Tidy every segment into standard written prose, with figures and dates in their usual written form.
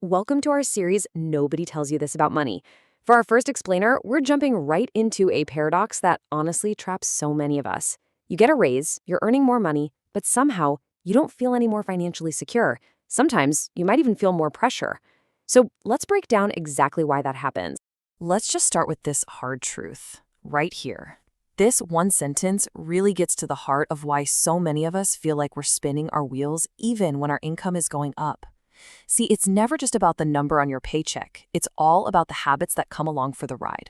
Welcome to our series, Nobody Tells You This About Money. For our first explainer, we're jumping right into a paradox that honestly traps so many of us. You get a raise, you're earning more money, but somehow you don't feel any more financially secure. Sometimes you might even feel more pressure. So let's break down exactly why that happens. Let's just start with this hard truth, right here. This one sentence really gets to the heart of why so many of us feel like we're spinning our wheels even when our income is going up. See, it's never just about the number on your paycheck. It's all about the habits that come along for the ride.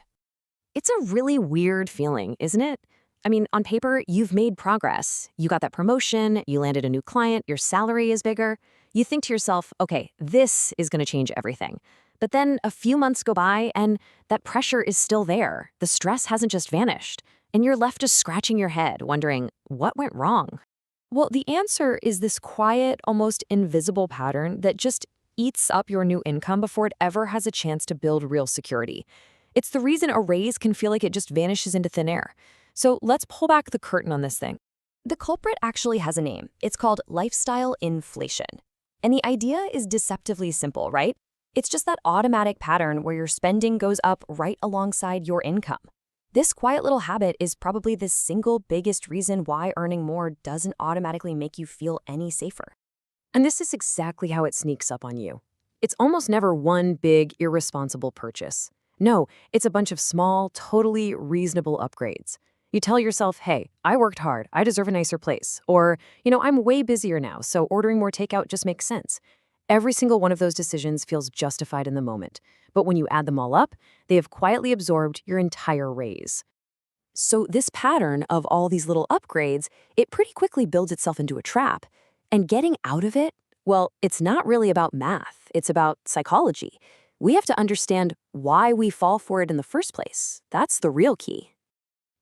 It's a really weird feeling, isn't it? I mean, on paper, you've made progress. You got that promotion, you landed a new client, your salary is bigger. You think to yourself, okay, this is going to change everything. But then a few months go by and that pressure is still there. The stress hasn't just vanished. And you're left just scratching your head, wondering, what went wrong? Well, the answer is this quiet, almost invisible pattern that just eats up your new income before it ever has a chance to build real security. It's the reason a raise can feel like it just vanishes into thin air. So let's pull back the curtain on this thing. The culprit actually has a name. It's called lifestyle inflation. And the idea is deceptively simple, right? It's just that automatic pattern where your spending goes up right alongside your income. This quiet little habit is probably the single biggest reason why earning more doesn't automatically make you feel any safer. And this is exactly how it sneaks up on you. It's almost never one big, irresponsible purchase. No, it's a bunch of small, totally reasonable upgrades. You tell yourself, hey, I worked hard, I deserve a nicer place. Or, I'm way busier now, so ordering more takeout just makes sense. Every single one of those decisions feels justified in the moment. But when you add them all up, they have quietly absorbed your entire raise. So this pattern of all these little upgrades, it pretty quickly builds itself into a trap. And getting out of it, well, it's not really about math. It's about psychology. We have to understand why we fall for it in the first place. That's the real key.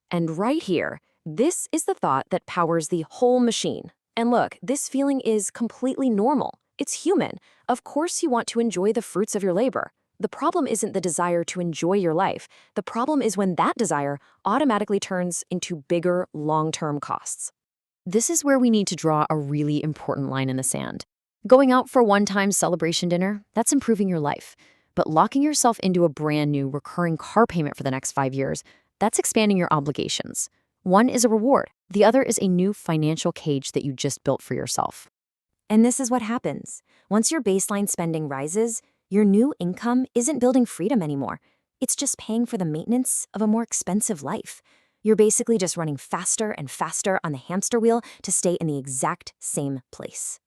And right here, this is the thought that powers the whole machine. And look, this feeling is completely normal. It's human. Of course you want to enjoy the fruits of your labor. The problem isn't the desire to enjoy your life. The problem is when that desire automatically turns into bigger, long-term costs. This is where we need to draw a really important line in the sand. Going out for one-time celebration dinner, that's improving your life. But locking yourself into a brand new recurring car payment for the next 5 years, that's expanding your obligations. One is a reward. The other is a new financial cage that you just built for yourself. And this is what happens. Once your baseline spending rises, your new income isn't building freedom anymore. It's just paying for the maintenance of a more expensive life. You're basically just running faster and faster on the hamster wheel to stay in the exact same place.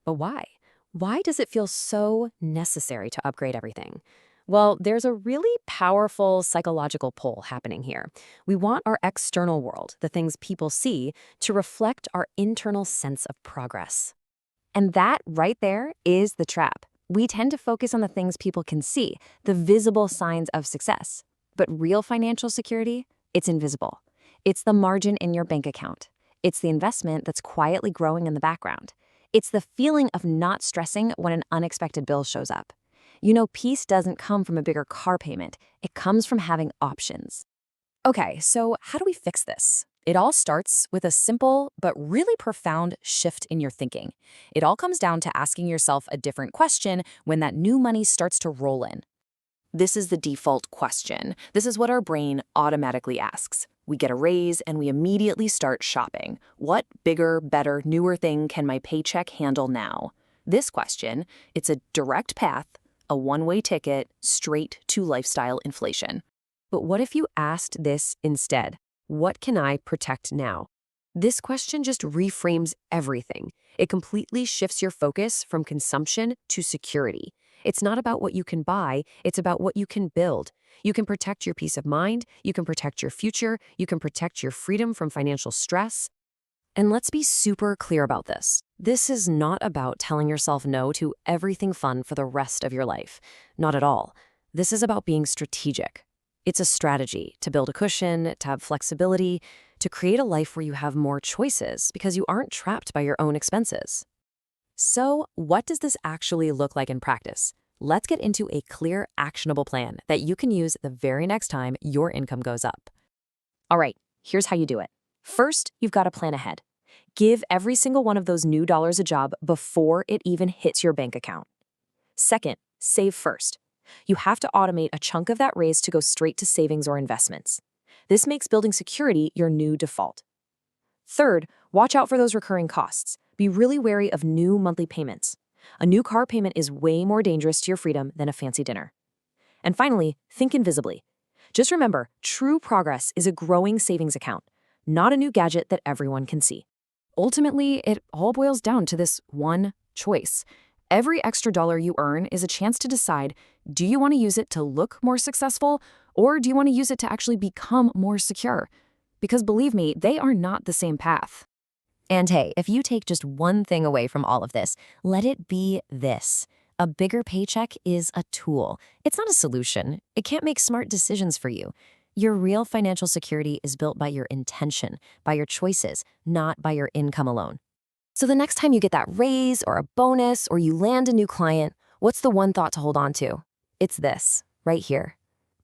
But why? Why does it feel so necessary to upgrade everything? Well, there's a really powerful psychological pull happening here. We want our external world, the things people see, to reflect our internal sense of progress. And that right there is the trap. We tend to focus on the things people can see, the visible signs of success. But real financial security, it's invisible. It's the margin in your bank account. It's the investment that's quietly growing in the background. It's the feeling of not stressing when an unexpected bill shows up. Peace doesn't come from a bigger car payment. It comes from having options. Okay, so how do we fix this? It all starts with a simple but really profound shift in your thinking. It all comes down to asking yourself a different question when that new money starts to roll in. This is the default question. This is what our brain automatically asks. We get a raise and we immediately start shopping. What bigger, better, newer thing can my paycheck handle now? This question, it's a direct path, a one-way ticket straight to lifestyle inflation. But what if you asked this instead? What can I protect now? This question just reframes everything. It completely shifts your focus from consumption to security. It's not about what you can buy, it's about what you can build. You can protect your peace of mind, you can protect your future, you can protect your freedom from financial stress. And let's be super clear about this. This is not about telling yourself no to everything fun for the rest of your life. Not at all. This is about being strategic. It's a strategy to build a cushion, to have flexibility, to create a life where you have more choices because you aren't trapped by your own expenses. So, what does this actually look like in practice? Let's get into a clear, actionable plan that you can use the very next time your income goes up. All right, here's how you do it. First, you've got to plan ahead. Give every single one of those new dollars a job before it even hits your bank account. Second, Save first. You have to automate a chunk of that raise to go straight to savings or investments. This makes building security your new default. Third, watch out for those recurring costs. Be really wary of new monthly payments. A new car payment is way more dangerous to your freedom than a fancy dinner. And finally, think invisibly. Just remember, true progress is a growing savings account, not a new gadget that everyone can see. Ultimately, it all boils down to this one choice. Every extra dollar you earn is a chance to decide, do you want to use it to look more successful, or do you want to use it to actually become more secure? Because believe me, they are not the same path. And hey, if you take just one thing away from all of this, let it be this. A bigger paycheck is a tool. It's not a solution. It can't make smart decisions for you. Your real financial security is built by your intention, by your choices, not by your income alone. So the next time you get that raise or a bonus or you land a new client, what's the one thought to hold on to? It's this, right here.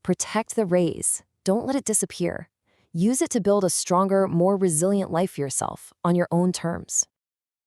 Protect the raise. Don't let it disappear. Use it to build a stronger, more resilient life for yourself on your own terms.